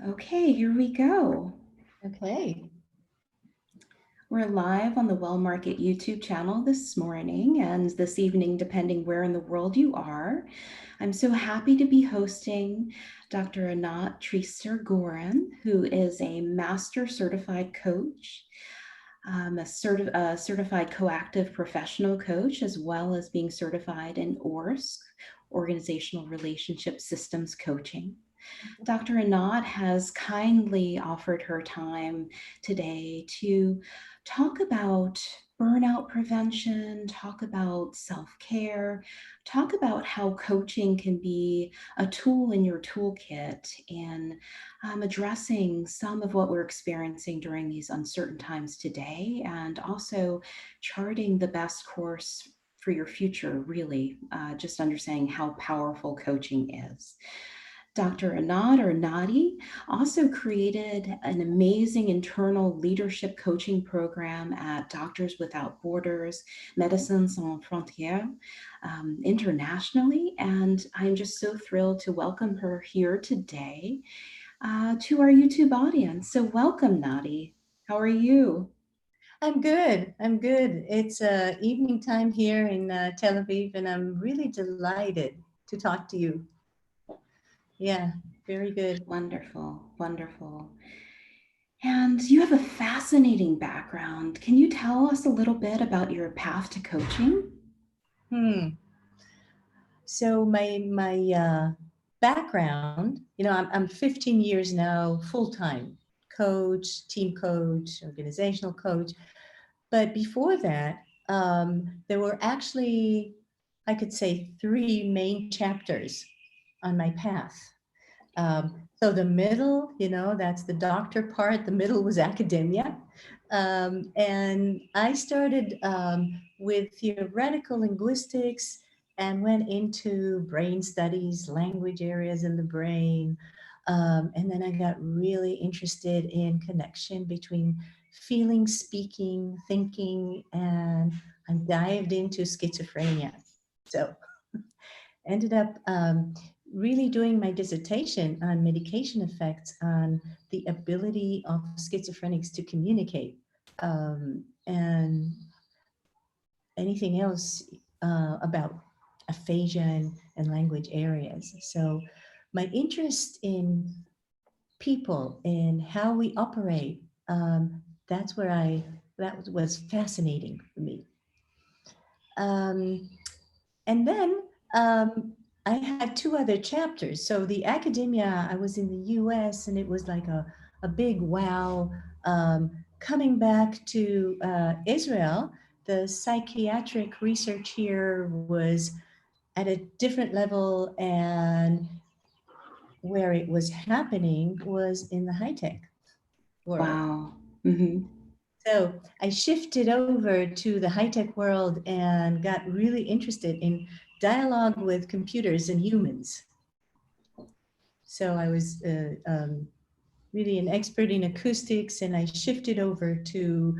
Okay, here we go. Okay. We're live on the Well Market YouTube channel this morning and this evening, depending where in the world you are. I'm so happy to be hosting Dr. Anat Treister-Goren, who is a master certified coach, a certified coactive professional coach, as well as being certified in ORSC, Organizational Relationship Systems Coaching. Dr. Anat has kindly offered her time today to talk about burnout prevention, talk about self-care, talk about how coaching can be a tool in your toolkit in addressing some of what we're experiencing during these uncertain times today, and also charting the best course for your future, really, just understanding how powerful coaching is. Dr. Anat or Nadi also created an amazing internal leadership coaching program at Doctors Without Borders, Médecins Sans Frontières, internationally. And I'm just so thrilled to welcome her here today to our YouTube audience. So welcome, Nadi. How are you? I'm good. I'm good. It's evening time here in Tel Aviv, and I'm really delighted to talk to you. Yeah, very good. Wonderful, wonderful. And you have a fascinating background. Can you tell us a little bit about your path to coaching? Hmm. So my background, I'm 15 years now, full time coach, team coach, organizational coach. But before that, there were actually, I could say, three main chapters on my path. So the middle, that's the doctor part. The middle was academia. And I started with theoretical linguistics and went into brain studies, language areas in the brain. And then I got really interested in connection between feeling, speaking, thinking, and I dived into schizophrenia. So ended up really doing my dissertation on medication effects on the ability of schizophrenics to communicate and anything else about aphasia and language areas. So my interest in people and how we operate, that's where that was fascinating for me. Um, And then I had two other chapters. So the academia, I was in the US and it was like a big wow. Coming back to Israel, the psychiatric research here was at a different level, and where it was happening was in the high tech world. Wow. Mm-hmm. So I shifted over to the high tech world and got really interested in dialogue with computers and humans. So I was really an expert in acoustics, and I shifted over to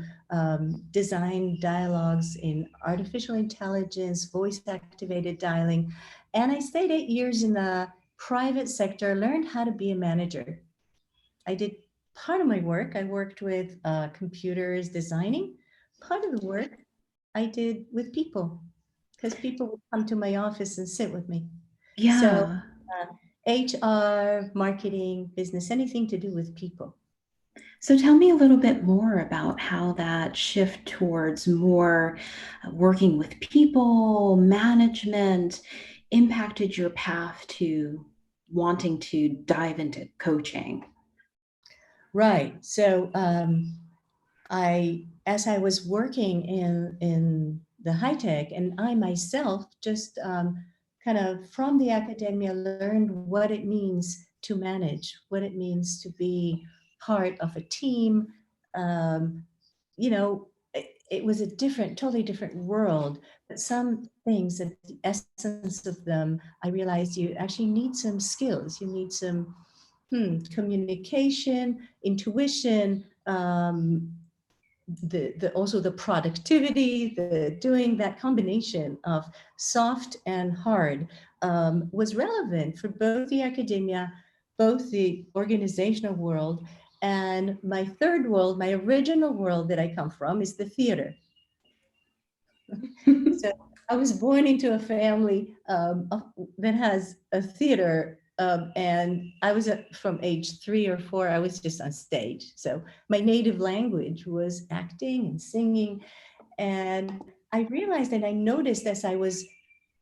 design dialogues in artificial intelligence, voice activated dialing. And I stayed 8 years in the private sector, learned how to be a manager. I did part of my work, I worked with computers designing. Part of the work I did with people, because people would come to my office and sit with me. So Yeah. HR, marketing, business, anything to do with people. So tell me a little bit more about how that shift towards more working with people, management, impacted your path to wanting to dive into coaching. Right. So as I was working in the high tech, and I myself just kind of from the academia learned what it means to manage, what it means to be part of a team. Um, it was a totally different world. But some things, at the essence of them, I realized you actually need some skills. You need some communication, intuition, the also the productivity, the doing that combination of soft and hard was relevant for both the academia both the organizational world and my third world, my original world that I come from is the theater. So I was born into a family that has a theater, and I was from age 3 or 4. I was just on stage. So my native language was acting and singing, and I realized and I noticed as I was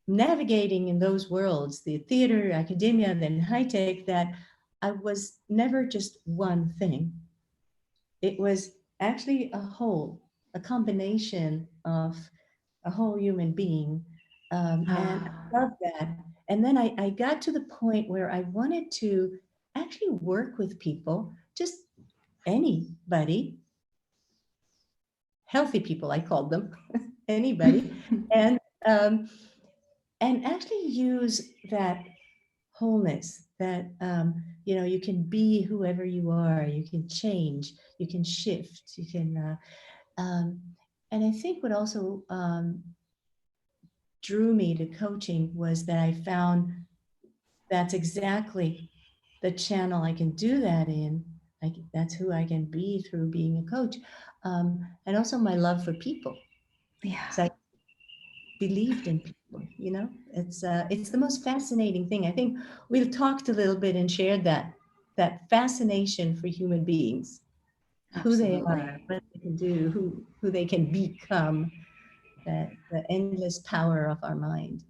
navigating in those worlds, the theater, academia, then high tech, that I was never just one thing. It was actually a whole, a combination of a whole human being. And I Ah, love that. And then I got to the point where I wanted to actually work with people, just anybody, healthy people, I called them, anybody, and um, and actually use that wholeness that you can be whoever you are, you can change, you can shift, you can and I think what also drew me to coaching was that I found that's exactly the channel I can do that in. That's who I can be through being a coach, and also my love for people. yeah, So I believed in people. It's the most fascinating thing. I think we've talked a little bit and shared that fascination for human beings, who they are, absolutely. what they can do, who they can become, that the endless power of our mind.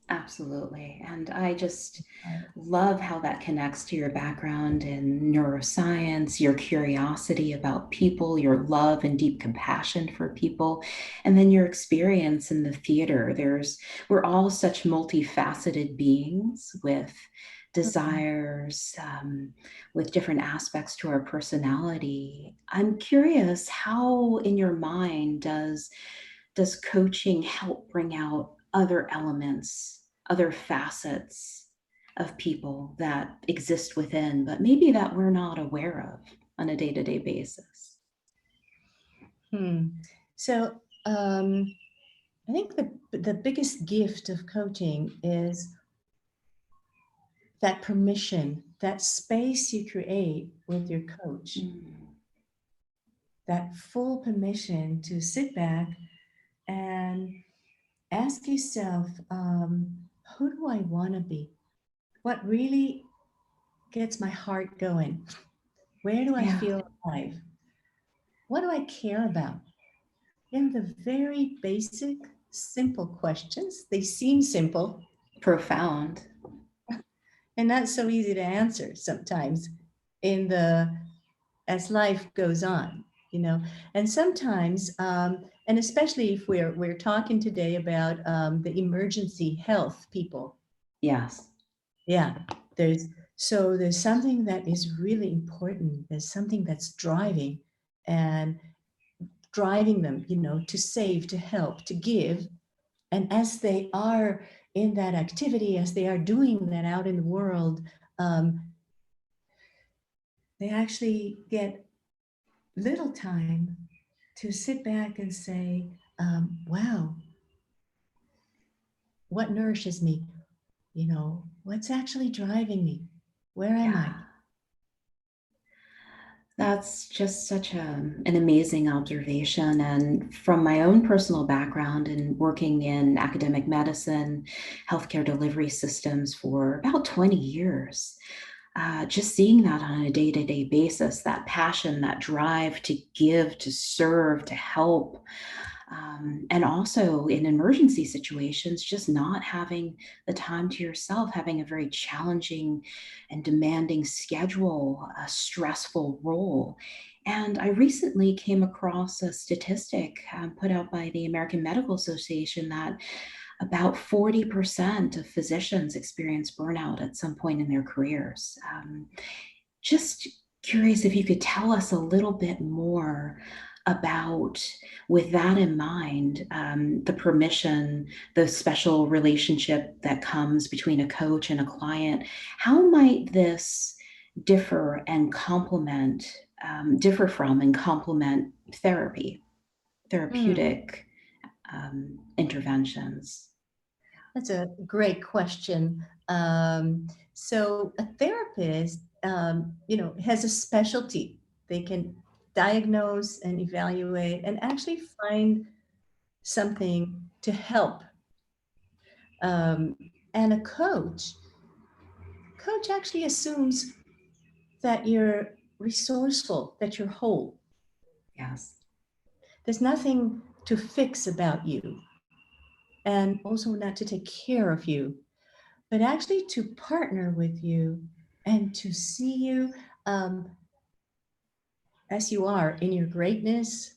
Absolutely. And I just love how that connects to your background in neuroscience, your curiosity about people, your love and deep compassion for people, and then your experience in the theater. We're all such multifaceted beings with Mhm. desires, with different aspects to our personality. I'm curious, how in your mind does coaching help bring out other elements, other facets of people that exist within, but maybe that we're not aware of on a day to day basis? Hmm. So I think the biggest gift of coaching is that permission, that space you create with your coach, Mm, that full permission to sit back and ask yourself, who do I want to be? What really gets my heart going? Where do I yeah, feel alive? What do I care about? The very basic, simple questions. They seem simple profound. and not so easy to answer sometimes in the as life goes on. And sometimes and especially if we're talking today about the emergency health people. Yes, Yeah, there's something that is really important. There's something that's and driving them, to save, to help, to give. And as they are in that activity, as they are doing that out in the world, they actually get little time to sit back and say, wow, what nourishes me? What's actually driving me? Where am I? yeah. That's just such an amazing observation. And from my own personal background in working in academic medicine, healthcare delivery systems for about 20 years, just seeing that on a day to day basis, that passion, that drive to give, to serve, to help. And also in emergency situations, just not having the time to yourself, having a very challenging and demanding schedule, a stressful role. And I recently came across a statistic put out by the American Medical Association that about 40% of physicians experience burnout at some point in their careers. Just curious if you could tell us a little bit more about, with that in mind, the permission, the special relationship that comes between a coach and a client. How might this differ and complement, differ from and complement therapy, Hmm, therapeutic interventions? that's a great question. So a therapist, has a specialty. They can diagnose and evaluate and actually find something to help. And a coach actually assumes that you're resourceful, that you're whole. Yes. There's nothing to fix about you, and also not to take care of you, but actually to partner with you and to see you um, as you are in your greatness,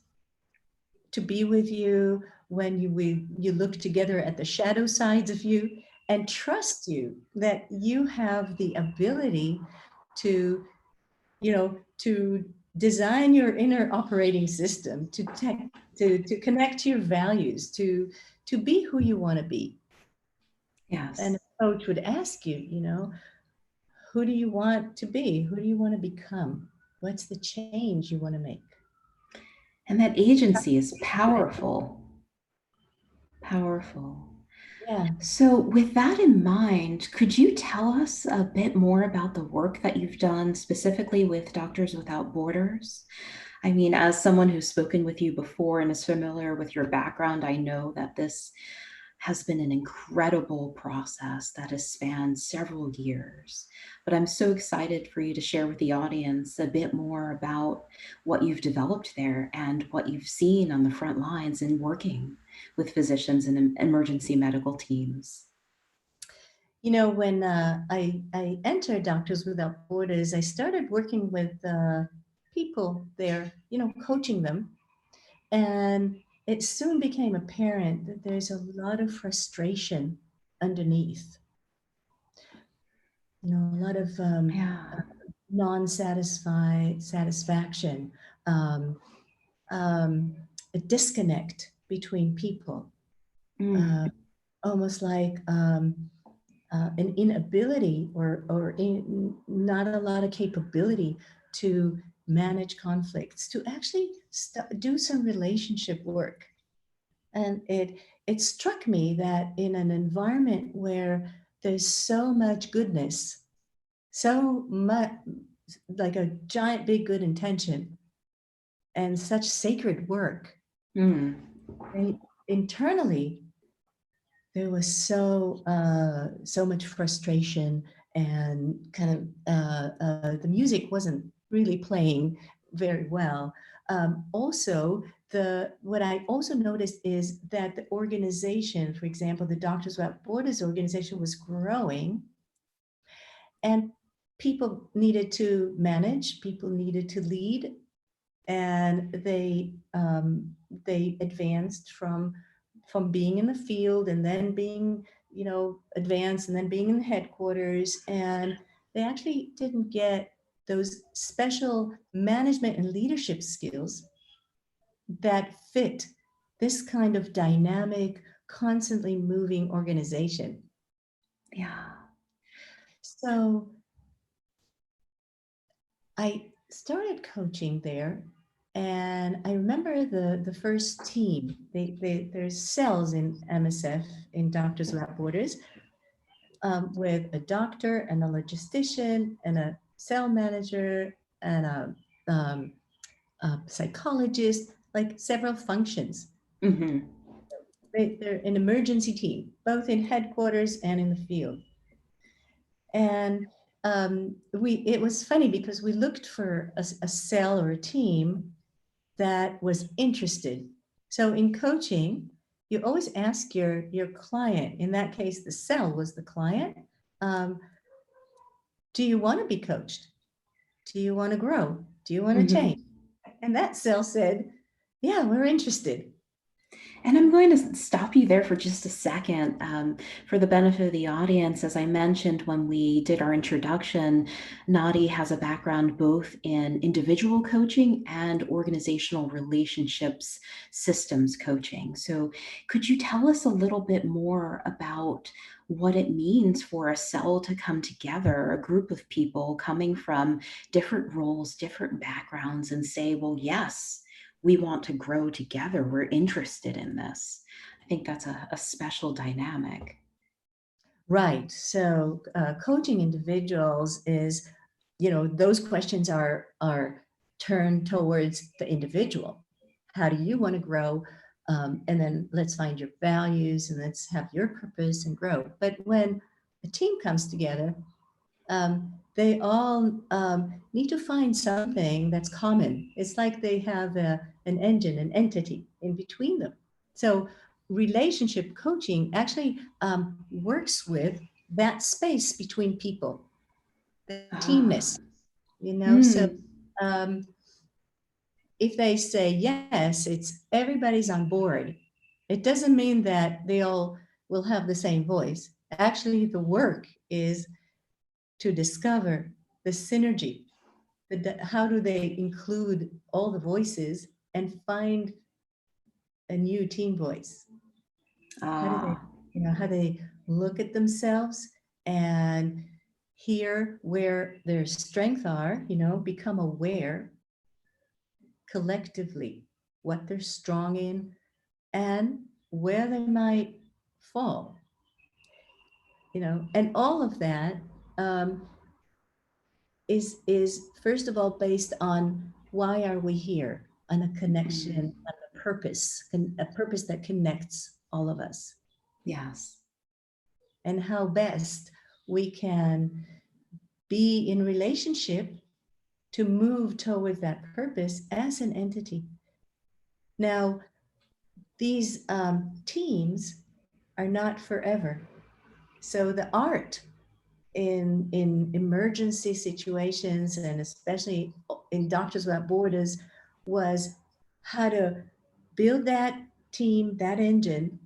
to be with you when you look together at the shadow sides of you, and trust you that you have the ability to, to design your inner operating system, to connect to your values, to be who you want to be. And Yes. a coach would ask you, who do you want to be? Who do you want to become? What's the change you want to make? And that agency is powerful. Powerful. Yeah. So, with that in mind, could you tell us a bit more about the work that you've done specifically with Doctors Without Borders? I mean, as someone who's spoken with you before and is familiar with your background, I know that this has been an incredible process that has spanned several years. But I'm so excited for you to share with the audience a bit more about what you've developed there and what you've seen on the front lines in working with physicians and emergency medical teams. When I entered Doctors Without Borders, I started working with people there, coaching them. And it soon became apparent that there's a lot of frustration underneath, a lot of Yeah. non-satisfied satisfaction, um, um, a disconnect between people, Mm. uh, almost like an inability not a lot of capability to manage conflicts, to actually do some relationship work. And it struck me that in an environment where there's so much goodness, so much like a giant big good intention and such sacred work, Mm. and internally there was so much frustration, and kind of the music wasn't really playing very well. Also, the what I also noticed is that the organization, for example, the Doctors Without Borders organization, was growing, and people needed to manage, people needed to lead, and they advanced from being in the field, and then being, advanced, and then being in the headquarters, and they actually didn't get those special management and leadership skills that fit this kind of dynamic, constantly moving organization. Yeah. So I started coaching there, and I remember the first team. There's cells in MSF, in Doctors Without Borders, with a doctor and a logistician and a cell manager and a psychologist, like several functions. Mm-hmm. They're an emergency team, both in headquarters and in the field. And it was funny because we looked for a cell or a team that was interested. So in coaching, you always ask your client, in that case, the cell was the client, um, do you want to be coached? Do you want to grow? Do you want to change? Mm-hmm. And that cell said, yeah, we're interested. And I'm going to stop you there for just a second for the benefit of the audience. As I mentioned when we did our introduction, Nadi has a background both in individual coaching and organizational relationships systems coaching. So, could you tell us a little bit more about what it means for a cell to come together, a group of people coming from different roles, different backgrounds, and say, well, yes, we want to grow together. We're interested in this. I think that's a special dynamic. Right. So coaching individuals is, those questions are turned towards the individual. How do you want to grow? And then let's find your values and let's have your purpose and grow. But when a team comes together, they all need to find something that's common. It's like they have an engine, an entity in between them. So relationship coaching actually works with that space between people, the Ah. teamness, So Mm. um, if they say yes, it's everybody's on board. It doesn't mean that they all will have the same voice. Actually, the work is to discover the synergy. How do they include all the voices and find a new team voice? How do they, Ah. how they look at themselves and hear where their strengths are, become aware collectively what they're strong in and where they might fall, and all of that um, is first of all based on why are we here, on a connection, Mm. on a purpose that connects all of us, Yes. and how best we can be in relationship to move toward that purpose as an entity. Now, these teams are not forever. So the art in emergency situations, and especially in Doctors Without Borders, was how to build that team, that engine,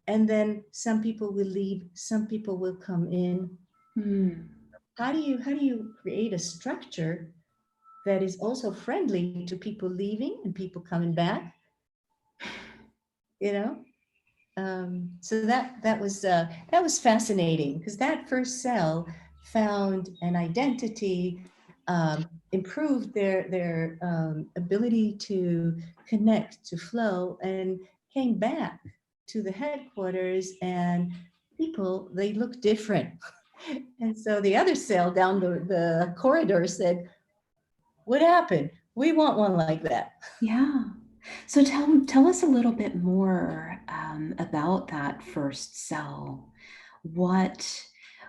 and then some people will leave, some people will come in. Mm. How do you create a structure that is also friendly to people leaving and people coming back? You know, so that was fascinating because that first cell found an identity, improved their ability to connect, to flow, and came back to the headquarters, and people, they look different. And so the other cell down the corridor said, "What happened? We want one like that." Yeah. So tell us a little bit more about that first cell. What,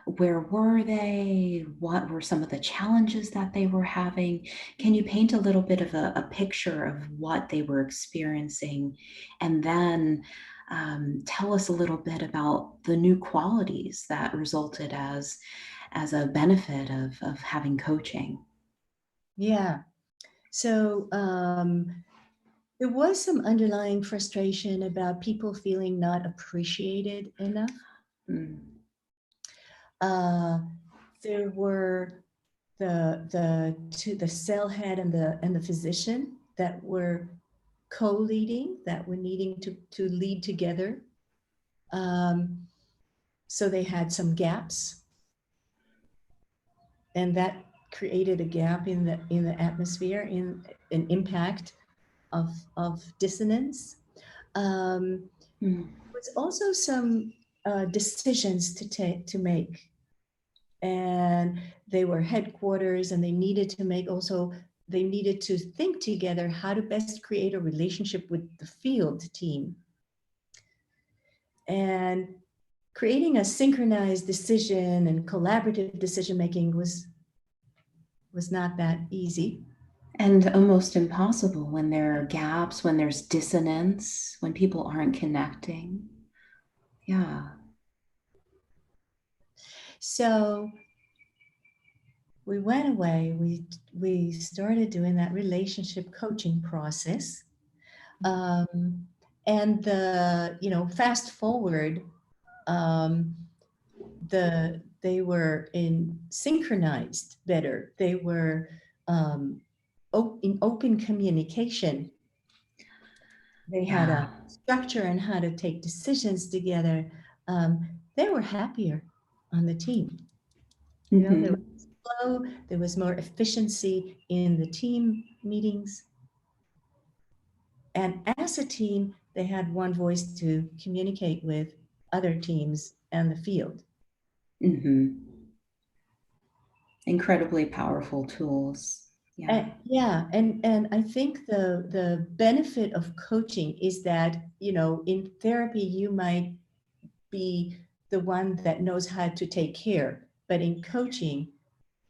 where were they? What were some of the challenges that they were having? Can you paint a little bit of a picture of what they were experiencing? And then tell us a little bit about the new qualities that resulted as a benefit of having coaching. Yeah. So there was some underlying frustration about people feeling not appreciated enough. Mm. Uh, there were the cell head and the physician that were co-leading, that were needing to lead together. Um, so they had some gaps, and that created a gap in the atmosphere, in an impact of dissonance. Um, Mm. was also some decisions to make, and they were headquarters, and they needed to think together how to best create a relationship with the field team, and creating a synchronized decision and collaborative decision making was not that easy. And almost impossible when there are gaps, when there's dissonance, when people aren't connecting. Yeah. So we went away, we started doing that relationship coaching process. um, and fast forward, um, they were in synchronized better, they were um, in open communication, they had a Yeah. structure and how to take decisions together. They were happier on the team. There Mm-hmm. was flow, there was more efficiency in the team meetings. And as a team, they had one voice to communicate with other teams and the field. Mm-hmm. Incredibly powerful tools. Yeah. And I think the benefit of coaching is that, in therapy you might be the one that knows how to take care, but in coaching,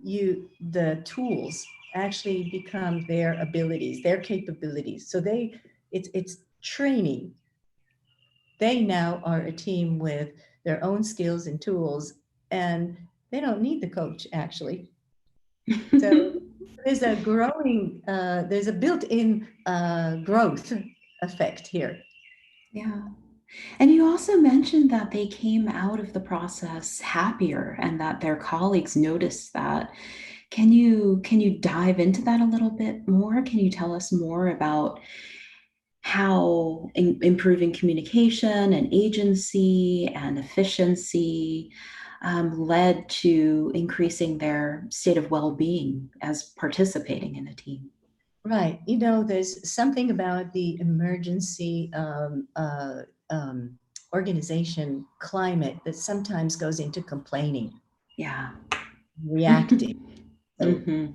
the tools actually become their abilities, their capabilities. So it's training. They now are a team with their own skills and tools, and they don't need the coach actually. So there's a built-in growth effect here. Yeah. And you also mentioned that they came out of the process happier and that their colleagues noticed that. Can you dive into that a little bit more? Can you tell us more about how improving communication and agency and efficiency led to increasing their state of well-being as participating in a team? Right. There's something about the emergency organization climate that sometimes goes into complaining, Yeah. reacting. So, Mm-hmm.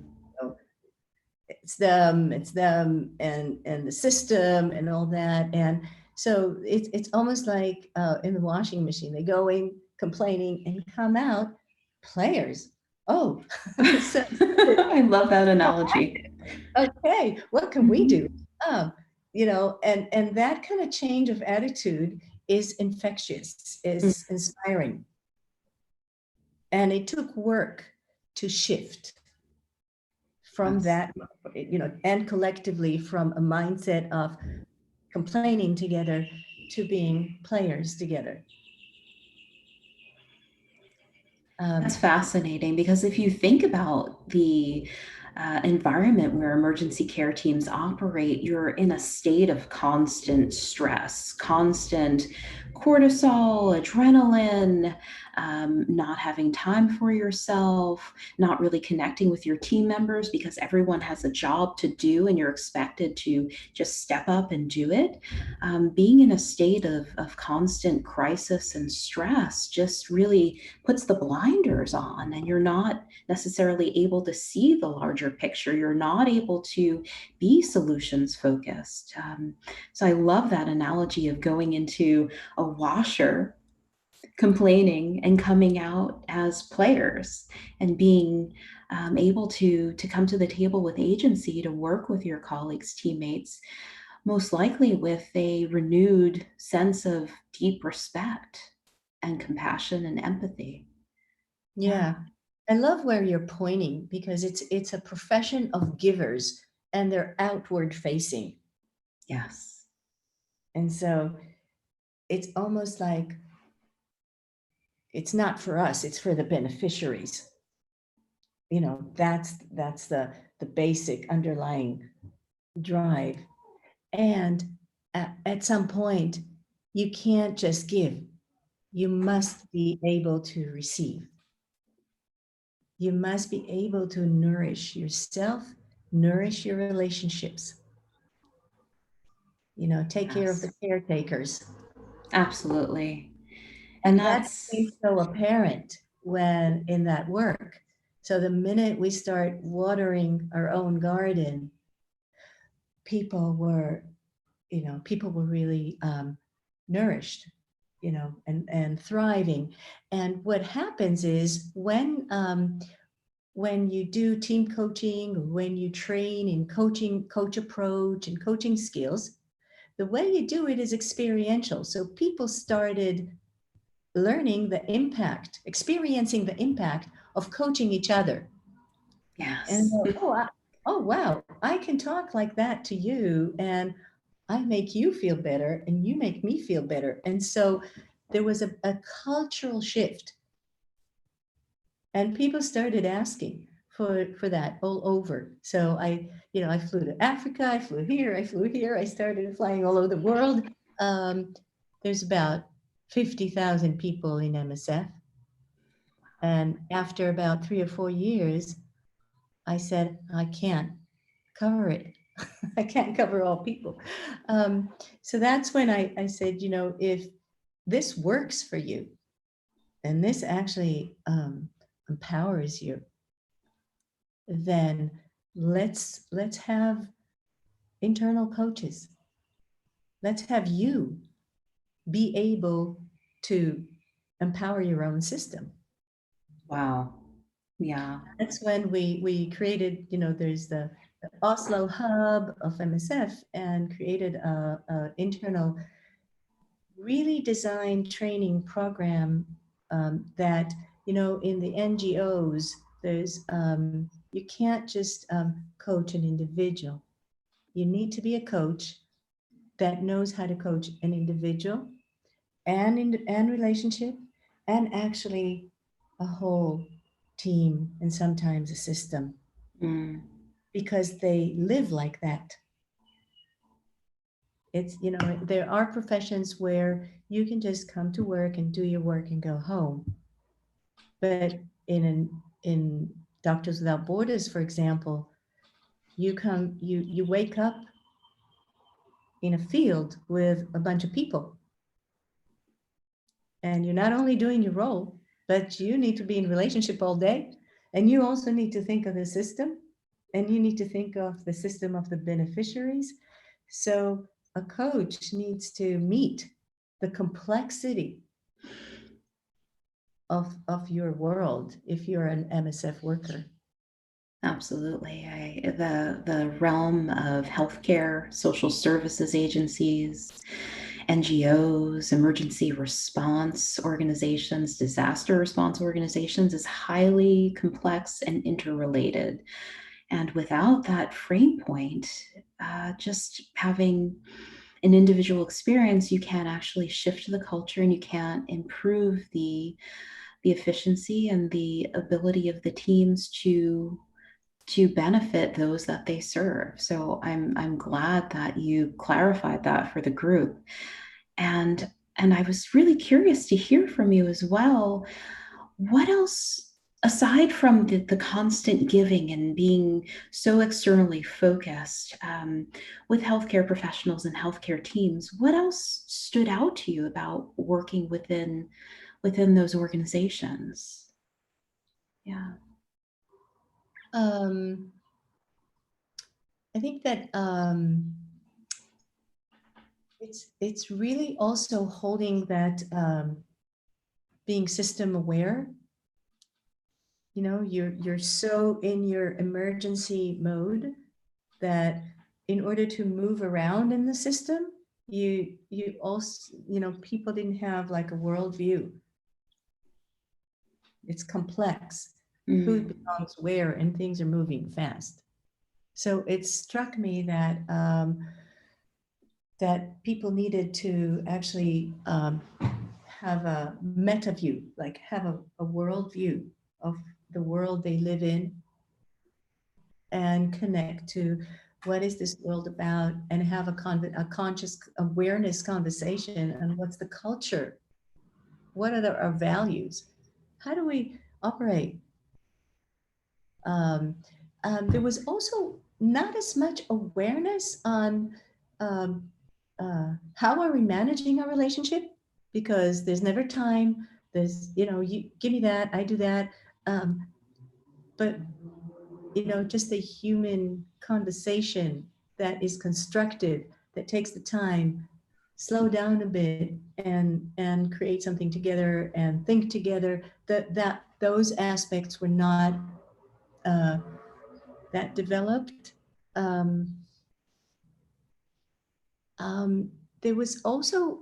it's them and the system and all that. And so it's almost like in the washing machine, they go in complaining and come out players. Oh, so I love that analogy. okay, what can we do? Mhm. And that kind of change of attitude is infectious, is inspiring. And it took work to shift from Yes. that, and collectively from a mindset of complaining together to being players together. That's Um, fascinating because if you think about the environment where emergency care teams operate, you're in a state of constant stress, constant cortisol, adrenaline, not having time for yourself, not really connecting with your team members because everyone has a job to do and you're expected to just step up and do it. Being in a state of constant crisis and stress just really puts the blinders on and you're not necessarily able to see the larger picture. You're not able to be solutions focused. So I love that analogy of going into a washer, complaining, and coming out as players and being able to come to the table with agency to work with your colleagues, teammates, most likely with a renewed sense of deep respect and compassion and empathy. Yeah. yeah, I love where you're pointing because it's a profession of givers and they're outward facing. Yes. And so it's almost like it's not for us, it's for the beneficiaries. That's the basic underlying drive. And at some point, you can't just give. You must be able to receive. You must be able to nourish yourself, nourish your relationships. Take care of the Yes. caretakers. Absolutely. And And that became that's, so apparent when in that work. So the minute we start watering our own garden, people were, people were really nourished, and thriving. And what happens is when you do team coaching, or when you train in coach approach and coaching skills, the way you do it is experiential. So people started learning the impact, experiencing the impact of coaching each other. And yes. oh wow, I can talk like that to you, and I make you feel better, and you make me feel better. And so there was a cultural shift, and people started asking for that all over. So I flew to Africa, I flew here, I started flying all over the world. Um, there's about 50,000 people in MSF. And after about 3 or 4 years, I said, I can't cover it. I can't cover all people. So that's when I said, if this works for you, and this actually empowers you, then let's have internal coaches. Let's have you be able to empower your own system. Wow. Yeah. That's when we created, there's the Oslo hub of MSF, and created a internal, really designed training program, that, in the NGOs, there's, you can't just coach an individual. You need to be a coach that knows how to coach an individual and relationship, and actually a whole team, and sometimes a system, Mm. because they live like that. It's, there are professions where you can just come to work and do your work and go home. But in Doctors Without Borders, for example, you wake up in a field with a bunch of people, and you're not only doing your role, but you need to be in relationship all day, and you also need to think of the system, and you need to think of the system of the beneficiaries. So a coach needs to meet the complexity of your world if you're an MSF worker. Absolutely. The realm of healthcare, social services agencies, NGOs, emergency response organizations, disaster response organizations is highly complex and interrelated. And without that frame point, just having an individual experience, you can't actually shift the culture, and you can't improve the efficiency and the ability of the teams to benefit those that they serve. So I'm glad that you clarified that for the group. And I was really curious to hear from you as well. What else, aside from the constant giving and being so externally focused, with healthcare professionals and healthcare teams, what else stood out to you about working within those organizations? Yeah. Um, I think that it's really also holding that, being system aware. You're so in your emergency mode that in order to move around in the system, you also, people didn't have like a worldview. It's complex. Who Mm. belongs where, and things are moving fast. So it struck me that that people needed to actually have a meta view, like have a world view of the world they live in, and connect to what is this world about, and have a conscious awareness conversation on what's the culture, what are our values, how do we operate. Um, there was also not as much awareness on um, how are we managing our relationship, because there's never time. There's, you give me that, I do that. But, just the human conversation that is constructive, that takes the time, slow down a bit, and create something together and think together, that those aspects were not uh, that developed. Um, there was also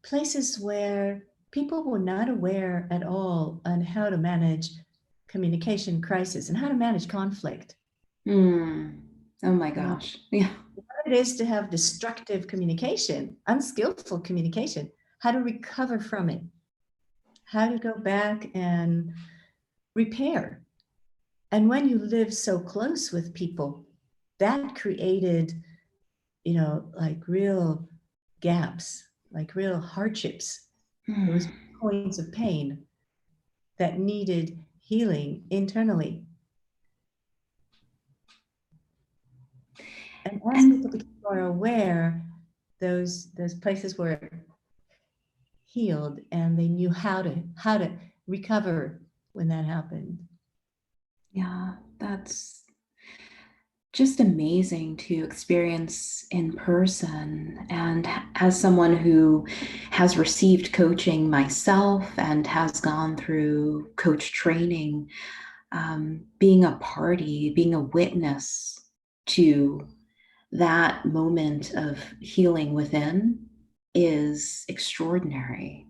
places where people were not aware at all on how to manage communication crisis and how to manage conflict. Mm. Oh my You know, gosh. Yeah. what it is to have destructive communication, unskillful communication, how to recover from it, how to go back and repair. And when you live so close with people, that created, like real gaps, like real hardships. There was Mm. points of pain that needed healing internally. And as people And become more aware, those places where healed, and they knew how to recover when that happened. Yeah, that's just amazing to experience in person. And as someone who has received coaching myself and has gone through coach training, being a party, being a witness to that moment of healing within is extraordinary.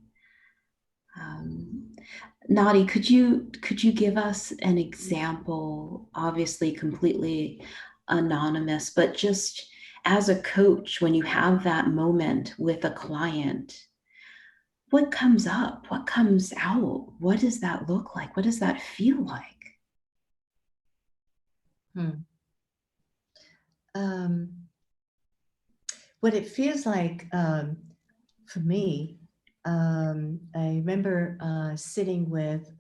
Um, Nadi, could you give us an example, obviously completely anonymous, but just as a coach, when you have that moment with a client, what comes up? What comes out? What does that look like? What does that feel like? Hmm. What it feels like for me, I remember sitting with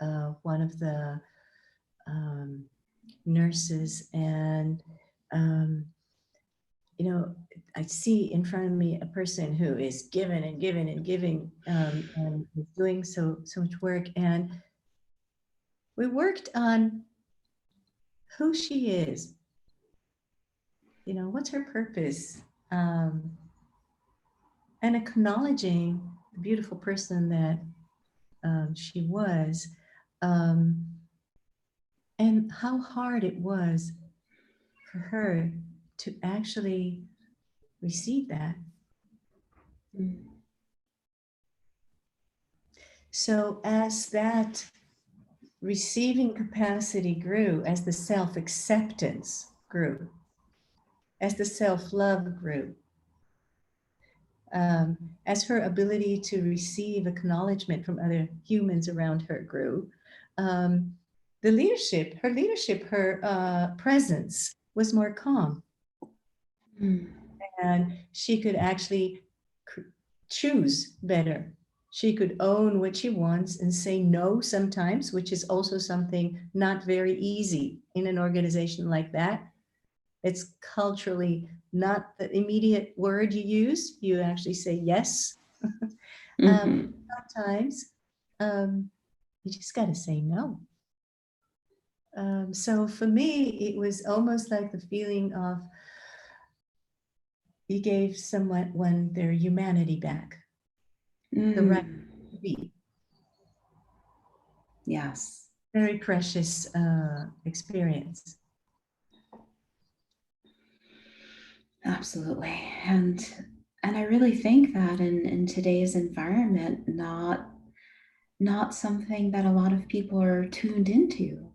one of the um, nurses, and um, I see in front of me a person who is giving and giving and giving, and is doing so much work. And we worked on who she is. What's her purpose, and acknowledging the beautiful person that she was, um, and how hard it was for her to actually receive that. Mm. So as that receiving capacity grew, as the self-acceptance grew, as the self-love grew, as her ability to receive acknowledgement from other humans around her grew, um, her presence was more calm, Mm. and she could actually choose better. She could own what she wants and say no sometimes, which is also something not very easy in an organization like that. It's culturally not the immediate word you use. You actually say yes. Mm-hmm. Sometimes you just got to say no. So for me, it was almost like the feeling of you gave someone their humanity back, the right Mm. to be. Yes. Very precious experience. Absolutely. And I really think that in today's environment, not something that a lot of people are tuned into.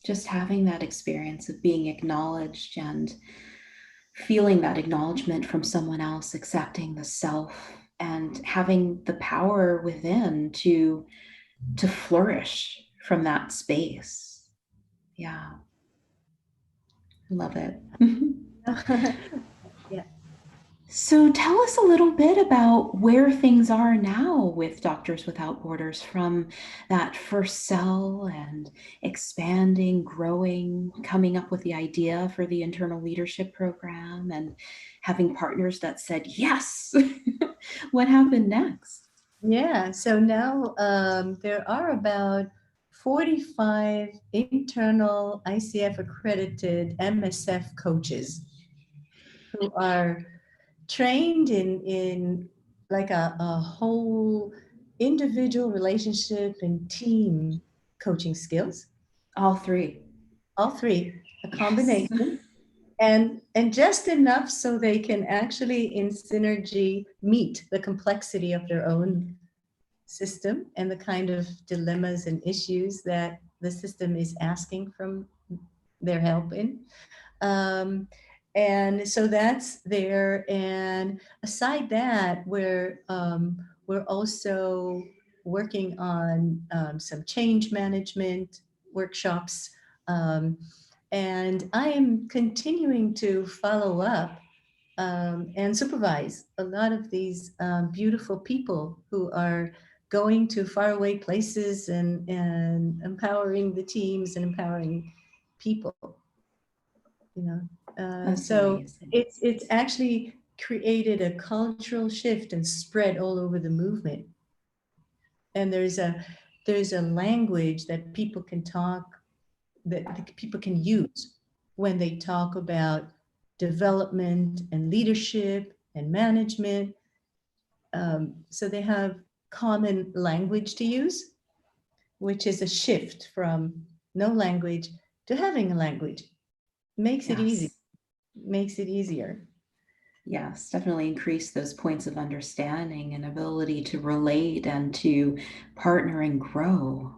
Just having that experience of being acknowledged and feeling that acknowledgement from someone else, accepting the self and having the power within to flourish from that space. Yeah, love it. Yeah. So tell us a little bit about where things are now with Doctors Without Borders, from that first cell and expanding, growing, coming up with the idea for the internal leadership program and having partners that said yes. What happened next? Yeah. So now there are about 45 internal ICF accredited MSF coaches who are trained in like a whole individual relationship and team coaching skills. All three. All three, a Yes. combination, and just enough so they can actually in synergy meet the complexity of their own system and the kind of dilemmas and issues that the system is asking from their help in. Um, and so that's there. And aside that, we're also working on some change management workshops. Um, and I am continuing to follow up and supervise a lot of these beautiful people who are going to faraway places and empowering the teams and empowering people. you know That's so amazing. it's actually created a cultural shift and spread all over the movement. And there's a language that people can talk, that people can use when they talk about development and leadership and management. So they have common language to use, which is a shift from no language to having a language. Makes it easy, Yes. makes it easier. Yes, definitely increase those points of understanding and ability to relate and to partner and grow.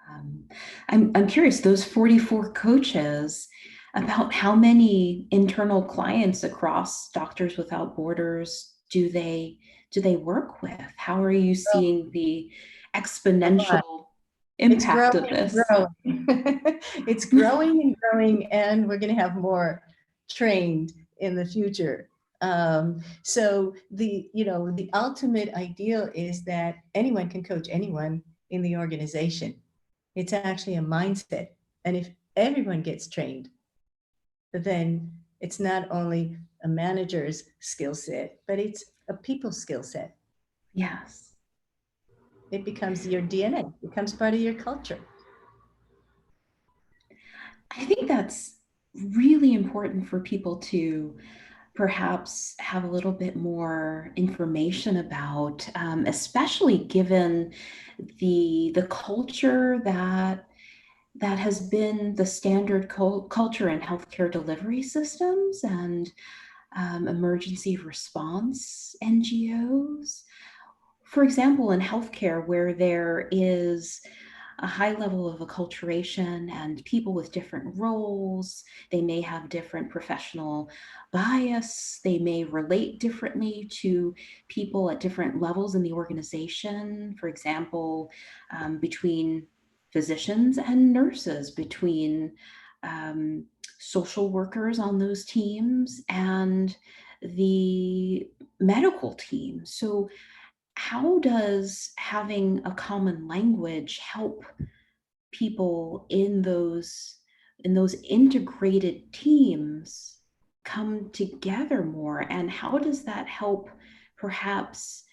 Um, I'm curious, those 44 coaches, about how many internal clients across Doctors Without Borders do they work with? How are you seeing the exponential It's growing impact of and this? growing. It's growing and growing, and we're going to have more trained in the future. So the ultimate ideal is that anyone can coach anyone in the organization. It's actually a mindset, and if everyone gets trained, then it's not only a manager's skill set, but it's a people skill set. Yes. It becomes your DNA, becomes part of your culture. I think that's really important for people to perhaps have a little bit more information about, especially given the culture that has been the standard culture in healthcare delivery systems and emergency response NGOs. For example, in healthcare, where there is a high level of acculturation and people with different roles. They may have different professional bias. They may relate differently to people at different levels in the organization. For example, between physicians and nurses, between um, social workers on those teams and the medical team. So how does having a common language help people in those integrated teams come together more, and how does that help perhaps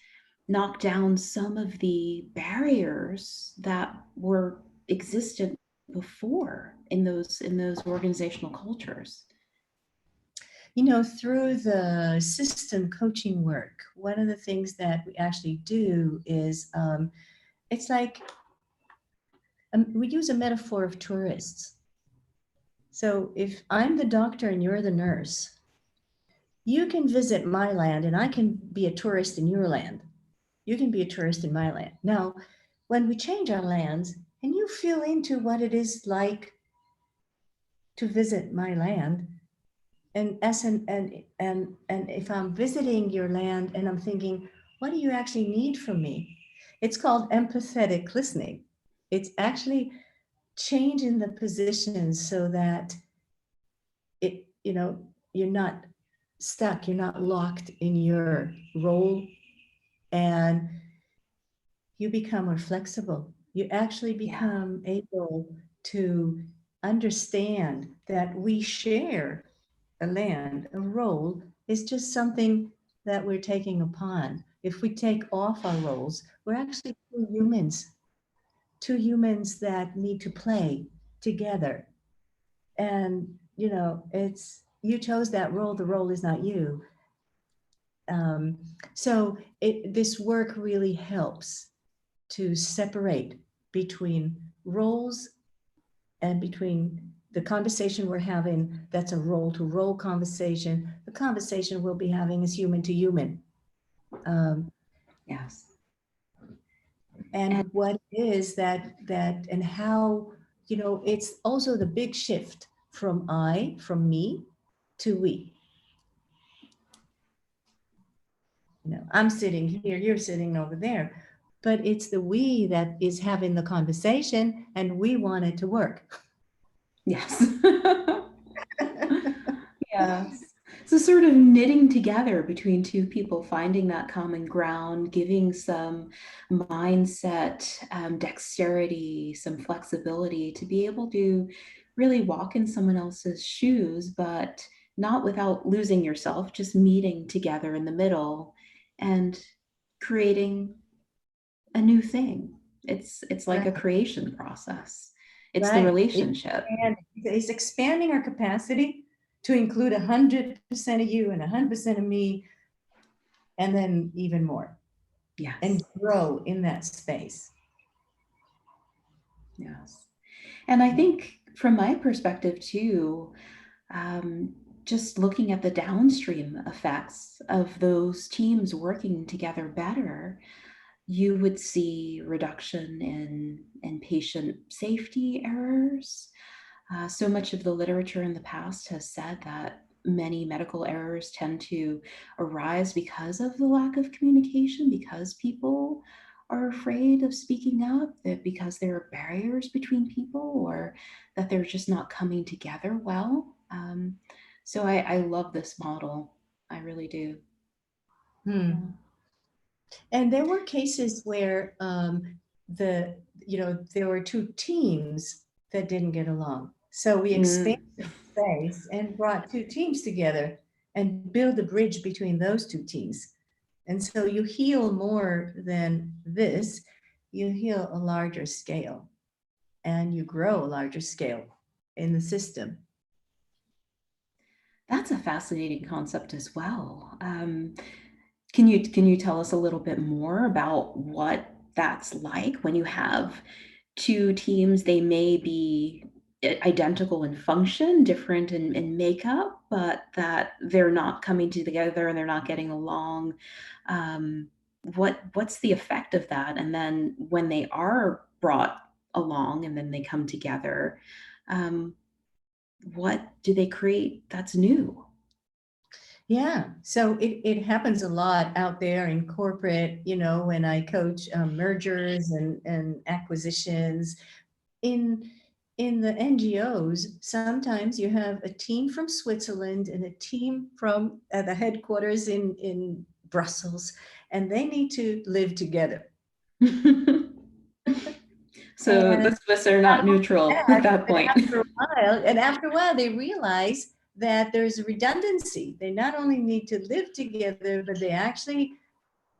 knock down some of the barriers that were existent before in those organizational cultures? Through the system coaching work, one of the things that we actually do is it's like we use a metaphor of tourists. So if I'm the doctor and you're the nurse, you can visit my land and I can be a tourist in your land. You can be a tourist in my land. Now, when we change our lands and you feel into what it is like to visit my land, and as and if I'm visiting your land and I'm thinking, what do you actually need from me? It's called empathetic listening. It's actually changing the position so that you're not stuck, you're not locked in your role, and you become more flexible. You actually Yeah. become able to understand that we share a land, a role is just something that we're taking upon. If we take off our roles, we're actually two humans that need to play together. And, it's you chose that role, the role is not you. Um, this work really helps to separate between roles and between the conversation we're having, that's a role to role conversation. The conversation we'll be having is human to human. Um, Yes. And and what is that and how, it's also the big shift from me to we. I'm sitting here, you're sitting over there, but it's the we that is having the conversation and we want it to work. yes. Yes. So sort of knitting together between two people, finding that common ground, giving some mindset, dexterity, some flexibility to be able to really walk in someone else's shoes, but not without losing yourself, just meeting together in the middle and creating a new thing. It's like a Right. creation process. It's the Right. relationship. It's expanding our capacity to include 100% of you and 100% of me, and then even more, and Yes. grow in that space. Yes. And I Yeah. think from my perspective too, um, just looking at the downstream effects of those teams working together better, you would see reduction in patient safety errors. So much of the literature in the past has said that many medical errors tend to arise because of the lack of communication, because people are afraid of speaking up, that because there are barriers between people, or that they're just not coming together well. So I love this model. I really do. Yeah. Hmm. And there were cases where the there were two teams that didn't get along. So we Mm. expanded the space and brought two teams together and build a bridge between those two teams. And so you heal more than this, you heal a larger scale and you grow a larger scale in the system. That's a fascinating concept as well. Can you tell us a little bit more about what that's like when you have two teams? They may be identical in function, different in makeup, but that they're not coming together and they're not getting along. Um, what's the effect of that? And then when they are brought along and then they come together, um, what do they create that's new? Yeah, so it happens a lot out there in corporate, when I coach mergers and acquisitions. In the NGOs, sometimes you have a team from Switzerland and a team from the headquarters in Brussels, and they need to live together. So And the Swiss are not neutral at that but point. after a while, they realize that there's a redundancy. They not only need to live together, but they actually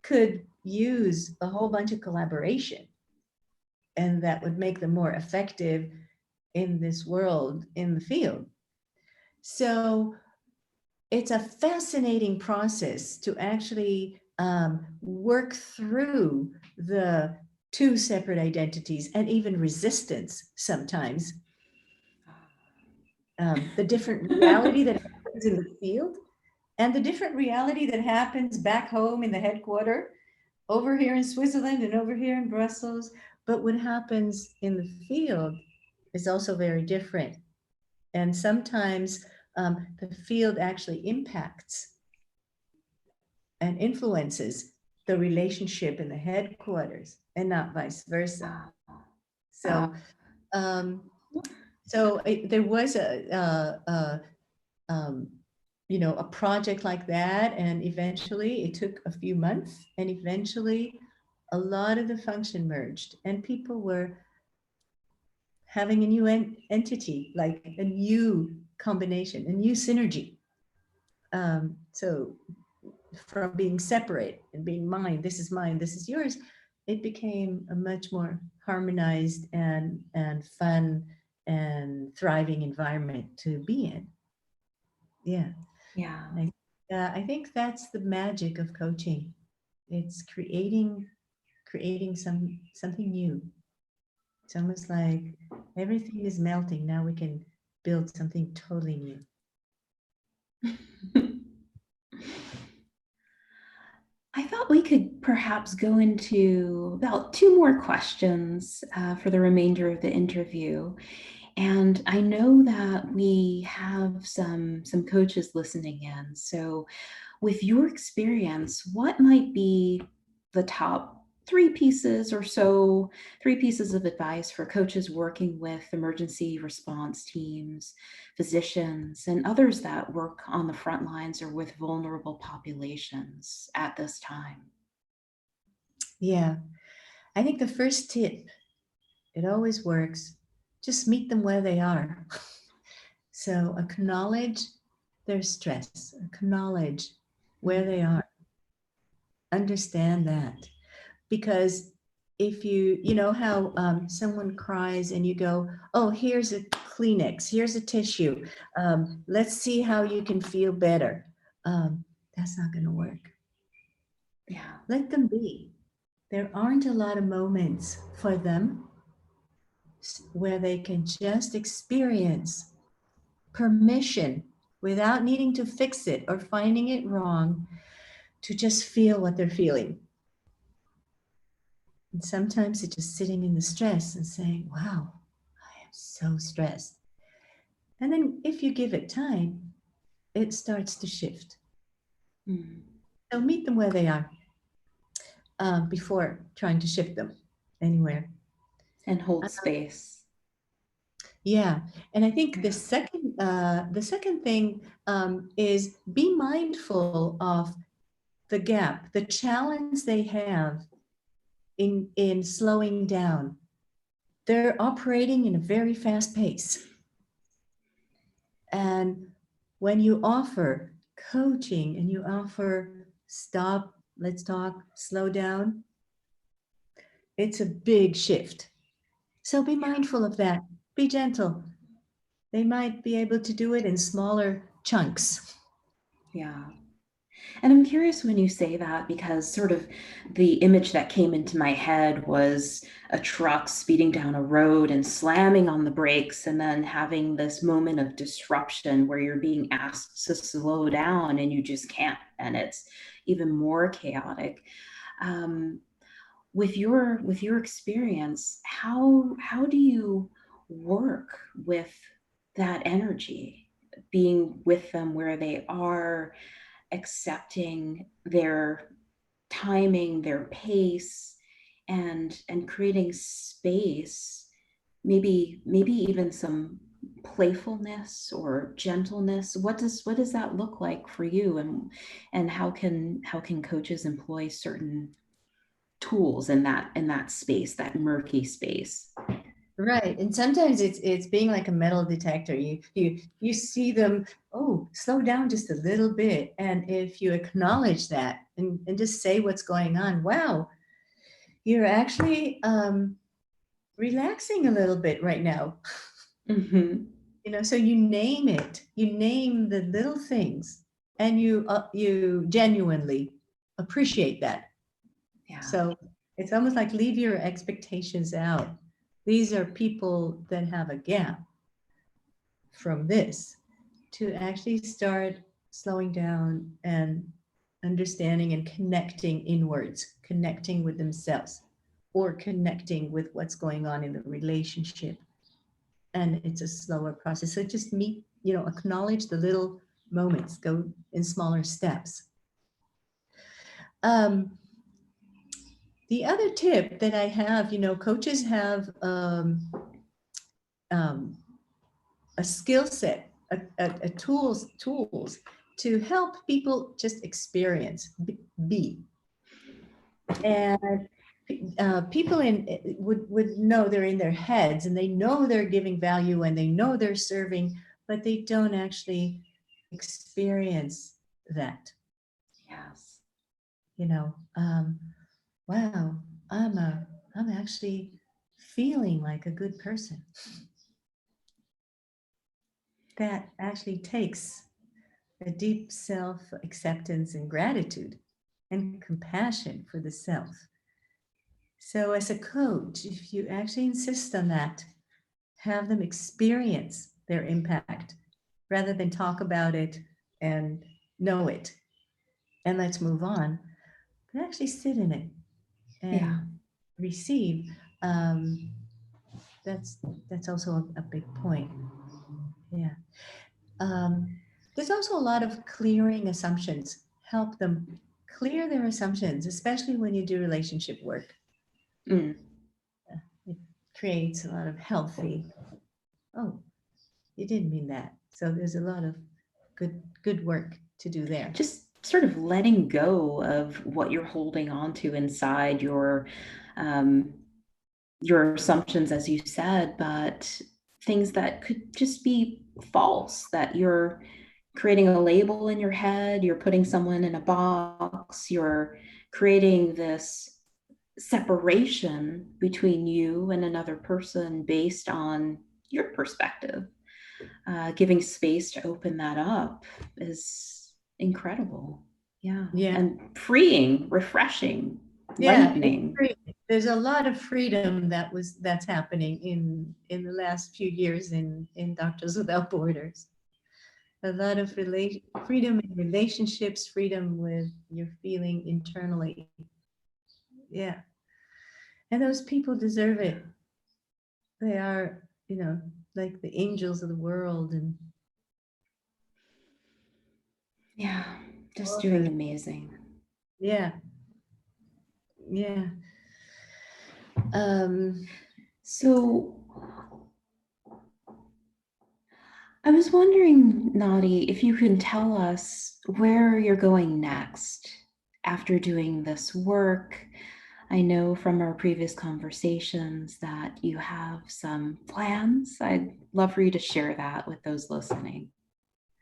could use a whole bunch of collaboration, and that would make them more effective in this world in the field. So it's a fascinating process to actually work through the two separate identities and even resistance sometimes. The different reality that happens in the field and the different reality that happens back home in the headquarters, over here in Switzerland and over here in Brussels. But what happens in the field is also very different. And sometimes the field actually impacts and influences the relationship in the headquarters and not vice versa. Uh, So, um, there was um, a project like that, and eventually it took a few months, and eventually a lot of the function merged, and people were having a new entity, like a new combination, a new synergy. So from being separate and being mine, this is mine, this is yours, it became a much more harmonized and fun and thriving environment to be in. Yeah. yeah. I think that's the magic of coaching. It's creating something new. It's almost like everything is melting. Now we can build something totally new. I thought we could perhaps go into about two more questions for the remainder of the interview. And I know that we have some coaches listening in. So with your experience, what might be the top three pieces of advice for coaches working with emergency response teams, physicians, and others that work on the front lines or with vulnerable populations at this time? Yeah. I think the first tip, it always works. Just meet them where they are. So acknowledge their stress, acknowledge where they are, understand that. Because if you know how someone cries and you go, oh, here's a Kleenex, here's a tissue, let's see how you can feel better. That's not going to work. Yeah. Let them be. There aren't a lot of moments for them where they can just experience permission without needing to fix it or finding it wrong, to just feel what they're feeling. And sometimes it's just sitting in the stress and saying, wow, I am so stressed. And then if you give it time, it starts to shift. Mm. So meet them where they are before trying to shift them anywhere. And hold Uh, space. yeah, and I think Yeah. the second thing is be mindful of the gap, the challenge they have in slowing down. They're operating in a very fast pace. And when you offer coaching and you offer stop, let's talk, slow down, it's a big shift. So be Yeah. mindful of that. Be gentle. They might be able to do it in smaller chunks. Yeah. And I'm curious when you say that, because sort of the image that came into my head was a truck speeding down a road and slamming on the brakes, and then having this moment of disruption where you're being asked to slow down and you just can't. And it's even more chaotic. Um, with your experience, how do you work with that energy, being with them where they are, accepting their timing, their pace, and creating space, maybe even some playfulness or gentleness? What does that look like for you, and how can coaches employ certain tools in that space, that murky space? Right. And sometimes it's being like a metal detector. You see them, oh, slow down just a little bit. And if you acknowledge that and just say what's going on, wow, you're actually relaxing a little bit right now. Mm-hmm. So you name it. You name the little things, and you genuinely appreciate that. Yeah. So it's almost like leave your expectations out. These are people that have a gap from this, to actually start slowing down and understanding and connecting inwards, connecting with themselves, or connecting with what's going on in the relationship. And it's a slower process. So just acknowledge the little moments, go in smaller steps. Um, the other tip that I have, coaches have um, a skill set, a tools to help people just experience, be. And people would know they're in their heads and they know they're giving value and they know they're serving, but they don't actually experience that. Yes. You know, wow, I'm actually feeling like a good person. That actually takes a deep self acceptance and gratitude and compassion for the self. So, as a coach, if you actually insist on that, have them experience their impact rather than talk about it and know it and let's move on, but actually sit in it Yeah. and receive. Um, that's that's also a big point. Yeah. Um, there's also a lot of clearing assumptions. Help them clear their assumptions, especially when you do relationship work. Mm. It creates a lot of healthy, oh, you didn't mean that. So there's a lot of good work to do there. Just sort of letting go of what you're holding on to inside um, your assumptions, as you said, but things that could just be false, that creating a label in your head, you're putting someone in a box, you're creating this separation between you and another person based on your perspective. Giving space to open that up is incredible. Yeah. Yeah. And freeing, refreshing, Yeah, it's lightening. free. There's a lot of freedom that's happening in the last few years in Doctors Without Borders. A lot of freedom in relationships, freedom with your feeling internally. Yeah, and those people deserve it. They are, like the angels of the world, and Yeah. all Just of doing us. amazing. Yeah, yeah. Um, So I was wondering, Nadi, if you can tell us where you're going next after doing this work. I know from our previous conversations that you have some plans. I'd love for you to share that with those listening.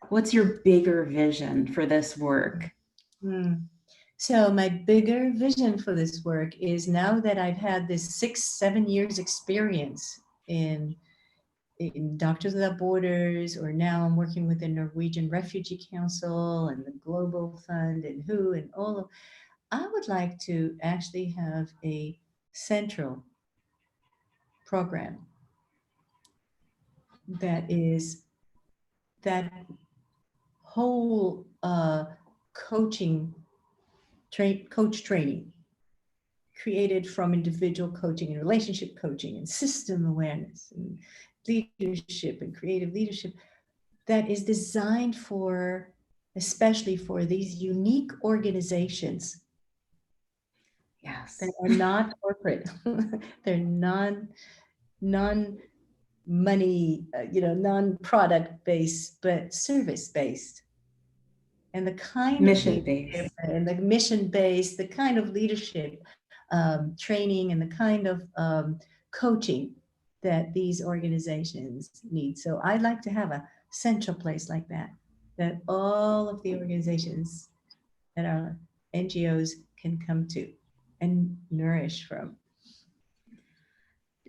What's your bigger vision for this work? hmm. So my bigger vision for this work is, now that I've had this 7 years experience in Doctors Without Borders, or now I'm working with the Norwegian Refugee Council and the Global Fund and WHO and all of, I would like to actually have a central program that is that whole coach training, created from individual coaching and relationship coaching and system awareness and leadership and creative leadership, that is designed for, especially for these unique organizations that Yes. are not corporate. They're non money, non product based, but service based. And the kind of Mission leadership based. and the mission based, the kind of leadership training, and the kind of coaching that these organizations need. So I'd like to have a central place like that all of the organizations that our NGOs can come to and nourish from.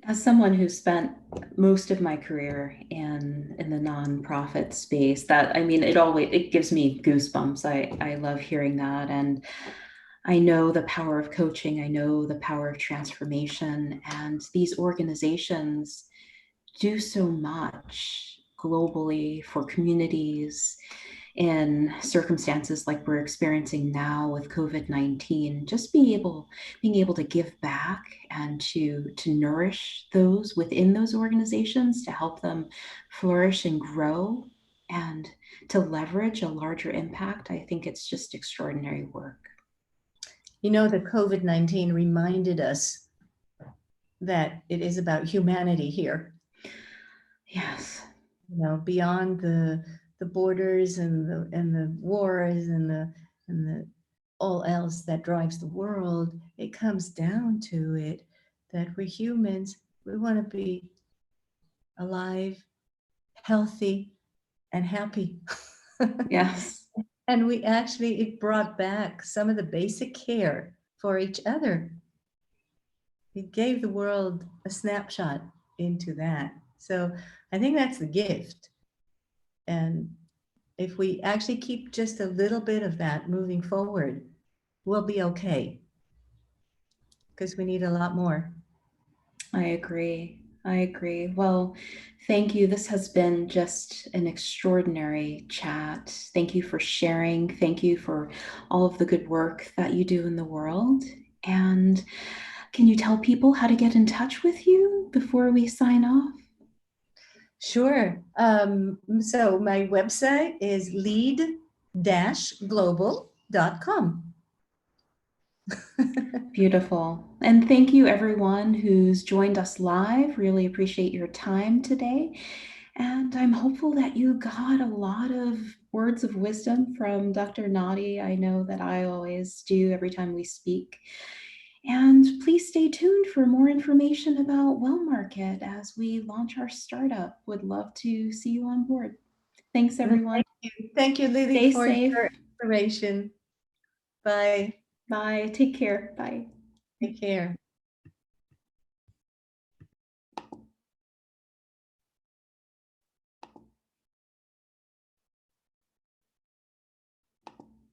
As someone who spent most of my career in the nonprofit space, that I mean, it gives me goosebumps. I love hearing that, and I know the power of coaching. I know the power of transformation, and these organizations do so much globally for communities in circumstances like we're experiencing now with COVID-19. Just being able to give back and to nourish those within those organizations, to help them flourish and grow, and to leverage a larger impact. I think it's just extraordinary work. The COVID-19 reminded us that it is about humanity here, Yes. beyond the borders and the wars and the all else that drives the world. It comes down to it that we're humans. We want to be alive, healthy, and happy. Yes. And it brought back some of the basic care for each other. It gave the world a snapshot into that. So I think that's the gift. And if we actually keep just a little bit of that moving forward, we'll be okay, because we need a lot more. I agree. I agree. Well, thank you. This has been just an extraordinary chat. Thank you for sharing. Thank you for all of the good work that you do in the world. And can you tell people how to get in touch with you before we sign off? Sure. So my website is lead-global.com. Beautiful. And thank you, everyone who's joined us live. Really appreciate your time today. And I'm hopeful that you got a lot of words of wisdom from Dr. Nadi. I know that I always do every time we speak. And please stay tuned for more information about Well Market as we launch our startup. Would love to see you on board. Thanks, everyone. Thank you. Thank you, Lily, Stay for safe. your inspiration. Bye. Bye. Take care. Bye. Take care.